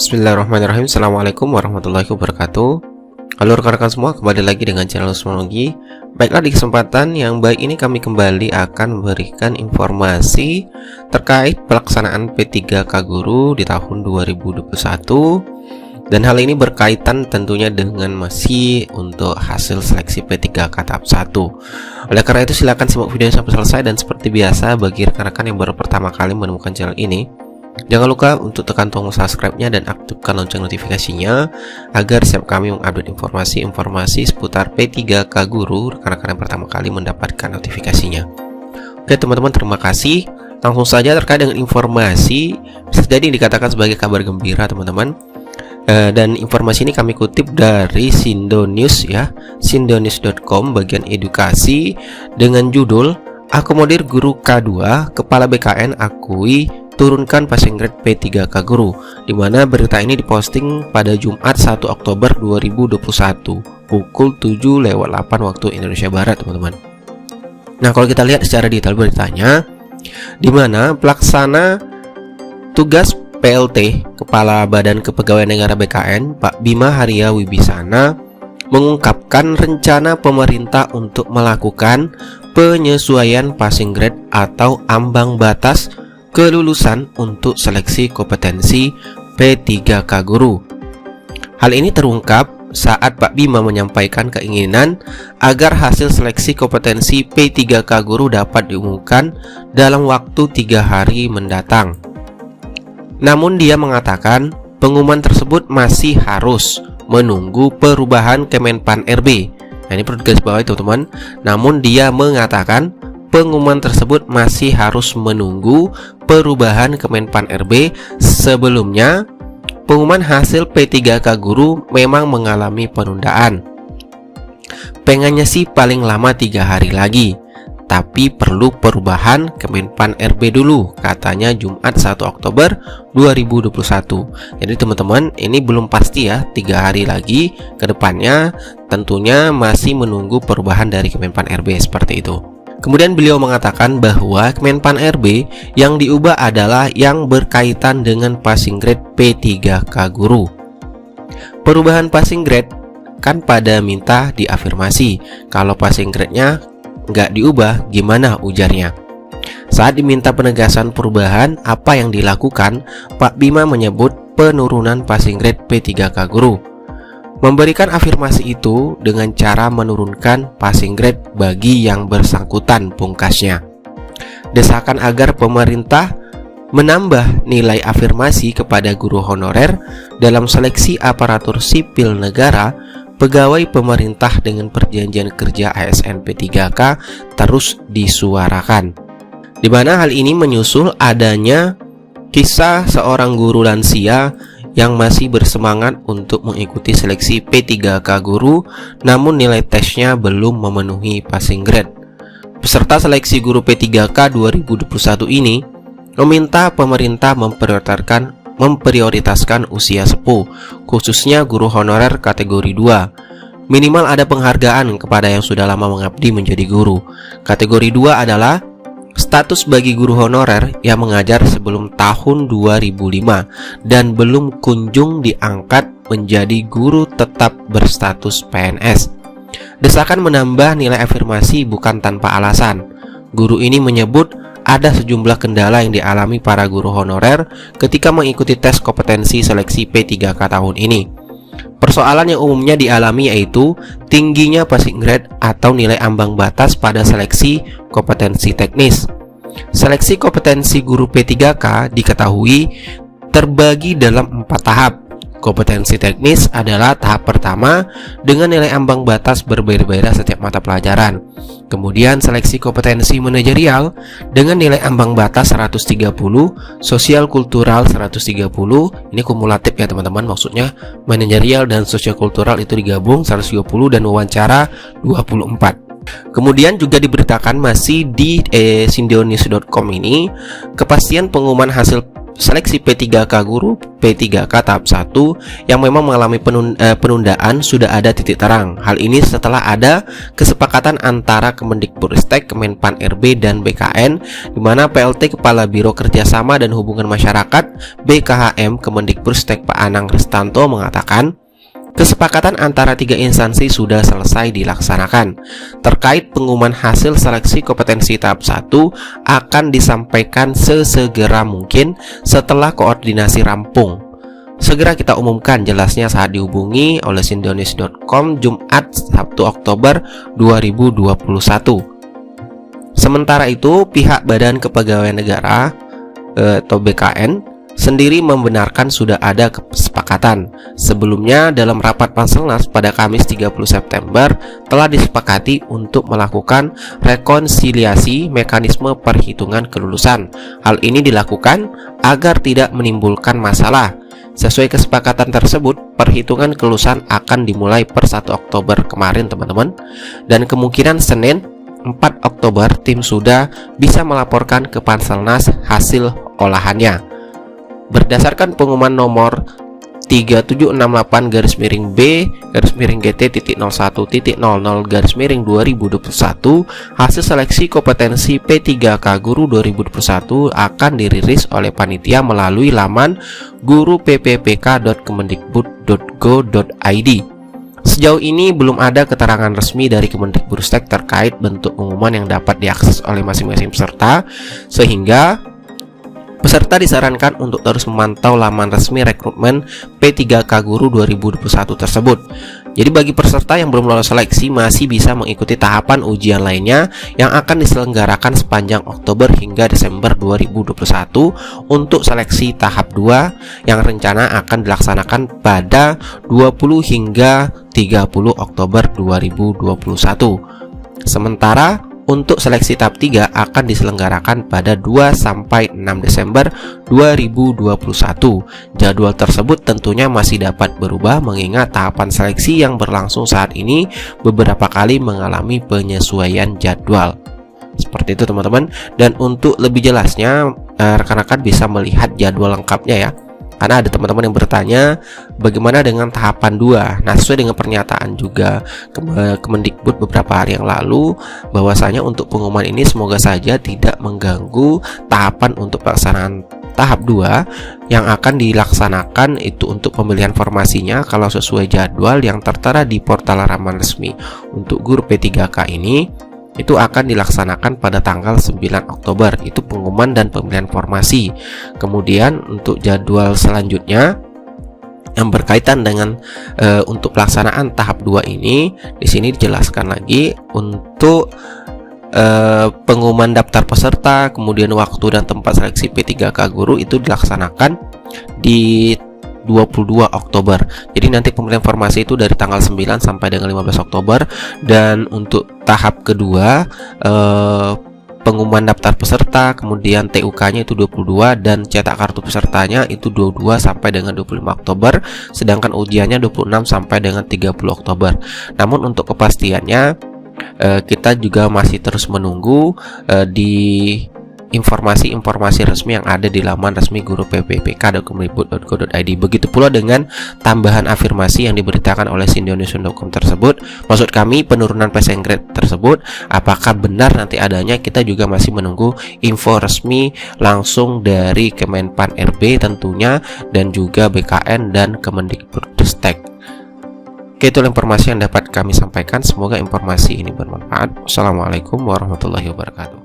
Bismillahirrahmanirrahim. Assalamualaikum warahmatullahi wabarakatuh. Halo rekan-rekan semua, kembali lagi dengan channel Seismologi. Baiklah, di kesempatan yang baik ini kami kembali akan memberikan informasi terkait pelaksanaan P3K Guru di tahun 2021. Dan hal ini berkaitan tentunya dengan masih untuk hasil seleksi P3K tahap 1. Oleh karena itu silakan simak video sampai selesai, dan seperti biasa bagi rekan-rekan yang baru pertama kali menemukan channel ini, jangan lupa untuk tekan tombol subscribe-nya dan aktifkan lonceng notifikasinya agar setiap kami mengupdate informasi-informasi seputar P3K Guru, rekan-rekan yang pertama kali mendapatkan notifikasinya. Oke teman-teman, terima kasih. Langsung saja terkait dengan informasi, bisa jadi dikatakan sebagai kabar gembira teman-teman. Dan informasi ini kami kutip dari Sindo News ya, sindonews.com bagian edukasi, dengan judul Akomodir Guru K2, Kepala BKN akui turunkan passing grade P3K Guru, di mana berita ini diposting pada Jumat 1 Oktober 2021 pukul 7:08 waktu Indonesia Barat teman-teman. Nah, kalau kita lihat secara detail beritanya, di mana pelaksana tugas PLT Kepala Badan Kepegawaian Negara BKN Pak Bima Haria Wibisana mengungkapkan rencana pemerintah untuk melakukan penyesuaian passing grade atau ambang batas kelulusan untuk seleksi kompetensi P3K Guru. Hal ini terungkap saat Pak Bima menyampaikan keinginan agar hasil seleksi kompetensi P3K Guru dapat diumumkan dalam waktu 3 hari mendatang. Namun dia mengatakan pengumuman tersebut masih harus menunggu perubahan Kemenpan RB. Nah, ini perlu digarisbawahi teman-teman. Namun dia mengatakan pengumuman tersebut masih harus menunggu perubahan Kemenpan RB. Sebelumnya, pengumuman hasil P3K Guru memang mengalami penundaan. Pengennya sih paling lama 3 hari lagi, tapi perlu perubahan Kemenpan RB dulu, katanya Jumat 1 Oktober 2021. Jadi teman-teman, ini belum pasti ya, 3 hari lagi ke depannya tentunya masih menunggu perubahan dari Kemenpan RB seperti itu. Kemudian beliau mengatakan bahwa Kemenpan RB yang diubah adalah yang berkaitan dengan passing grade P3K Guru. Perubahan passing grade kan pada minta diafirmasi. Kalau passing grade-nya nggak diubah, gimana ujarnya? Saat diminta penegasan perubahan apa yang dilakukan, Pak Bima menyebut penurunan passing grade P3K Guru. Memberikan afirmasi itu dengan cara menurunkan passing grade bagi yang bersangkutan, pungkasnya. Desakan agar pemerintah menambah nilai afirmasi kepada guru honorer dalam seleksi aparatur sipil negara, pegawai pemerintah dengan perjanjian kerja ASN P3K terus disuarakan. Di mana hal ini menyusul adanya kisah seorang guru lansia yang masih bersemangat untuk mengikuti seleksi P3K Guru, namun nilai tesnya belum memenuhi passing grade. Peserta seleksi guru P3K 2021 ini meminta pemerintah memprioritaskan usia sepuh, khususnya guru honorer kategori 2. Minimal ada penghargaan kepada yang sudah lama mengabdi menjadi guru. Kategori 2 adalah status bagi guru honorer yang mengajar sebelum tahun 2005 dan belum kunjung diangkat menjadi guru tetap berstatus PNS. Desakan menambah nilai afirmasi bukan tanpa alasan. Guru ini menyebut ada sejumlah kendala yang dialami para guru honorer ketika mengikuti tes kompetensi seleksi P3K tahun ini. Persoalan yang umumnya dialami yaitu tingginya passing grade atau nilai ambang batas pada seleksi kompetensi teknis. Seleksi kompetensi guru P3K diketahui terbagi dalam 4 tahap. Kompetensi teknis adalah tahap pertama dengan nilai ambang batas berbeda-beda setiap mata pelajaran. Kemudian seleksi kompetensi manajerial dengan nilai ambang batas 130, sosial kultural 130. Ini kumulatif ya teman-teman, maksudnya manajerial dan sosial kultural itu digabung 130 dan wawancara 24. Kemudian juga diberitakan masih di sindonews.com ini, kepastian pengumuman hasil seleksi P3K Guru P3K tahap 1 yang memang mengalami penundaan sudah ada titik terang. Hal ini setelah ada kesepakatan antara Kemendikbudristek, Kemenpan RB dan BKN, di mana PLT Kepala Biro Kerjasama dan Hubungan Masyarakat BKHM Kemendikbudristek Pak Anang Ristanto mengatakan kesepakatan antara tiga instansi sudah selesai dilaksanakan. Terkait pengumuman hasil seleksi kompetensi tahap 1 akan disampaikan sesegera mungkin setelah koordinasi rampung. Segera kita umumkan, jelasnya saat dihubungi oleh sindonews.com Jumat 1 Oktober 2021. Sementara itu, pihak Badan Kepegawaian Negara atau BKN sendiri membenarkan sudah ada kesepakatan. Sebelumnya dalam rapat Panselnas pada Kamis 30 September telah disepakati untuk melakukan rekonsiliasi mekanisme perhitungan kelulusan. Hal ini dilakukan agar tidak menimbulkan masalah. Sesuai kesepakatan tersebut, perhitungan kelulusan akan dimulai per 1 Oktober kemarin teman-teman, dan kemungkinan Senin 4 Oktober tim sudah bisa melaporkan ke Panselnas hasil olahannya. Berdasarkan pengumuman nomor 3768-GT.01.00/2021, hasil seleksi kompetensi P3K Guru 2021 akan dirilis oleh panitia melalui laman guruppk.kemendikbud.go.id. Sejauh ini belum ada keterangan resmi dari Kemendikbudristek terkait bentuk pengumuman yang dapat diakses oleh masing-masing peserta, sehingga peserta disarankan untuk terus memantau laman resmi rekrutmen P3K Guru 2021 tersebut. Jadi bagi peserta yang belum lolos seleksi masih bisa mengikuti tahapan ujian lainnya yang akan diselenggarakan sepanjang Oktober hingga Desember 2021 untuk seleksi tahap 2 yang rencana akan dilaksanakan pada 20 hingga 30 Oktober 2021. Sementara untuk seleksi tahap 3 akan diselenggarakan pada 2-6 Desember 2021. Jadwal tersebut tentunya masih dapat berubah mengingat tahapan seleksi yang berlangsung saat ini beberapa kali mengalami penyesuaian jadwal. Seperti itu teman-teman. Dan untuk lebih jelasnya, rekan-rekan bisa melihat jadwal lengkapnya ya. Karena ada teman-teman yang bertanya bagaimana dengan tahapan 2. Nah, sesuai dengan pernyataan juga Kemendikbud beberapa hari yang lalu, bahwasanya untuk pengumuman ini semoga saja tidak mengganggu tahapan untuk pelaksanaan tahap 2 yang akan dilaksanakan itu untuk pemilihan formasinya kalau sesuai jadwal yang tertera di portal laman resmi. Untuk guru P3K ini itu akan dilaksanakan pada tanggal 9 Oktober, itu pengumuman dan pemilihan formasi. Kemudian untuk jadwal selanjutnya yang berkaitan dengan untuk pelaksanaan tahap 2 ini, di sini dijelaskan lagi untuk pengumuman daftar peserta, kemudian waktu dan tempat seleksi P3K Guru itu dilaksanakan di 22 Oktober. Jadi nanti pemilihan formasi itu dari tanggal 9 sampai dengan 15 Oktober. Dan untuk tahap kedua pengumuman daftar peserta, kemudian TUK-nya itu 22 dan cetak kartu pesertanya itu 22 sampai dengan 25 Oktober, sedangkan ujiannya 26 sampai dengan 30 Oktober. Namun untuk kepastiannya kita juga masih terus menunggu di informasi-informasi resmi yang ada di laman resmi guru pppk.kemendikbud.go.id. Begitu pula dengan tambahan afirmasi yang diberitakan oleh sindonews.com tersebut. Maksud kami penurunan passing grade tersebut apakah benar nanti adanya, kita juga masih menunggu info resmi langsung dari Kemenpan RB tentunya, dan juga BKN dan Kemendikbudristek. Oke, itu informasi yang dapat kami sampaikan. Semoga informasi ini bermanfaat. Wassalamualaikum warahmatullahi wabarakatuh.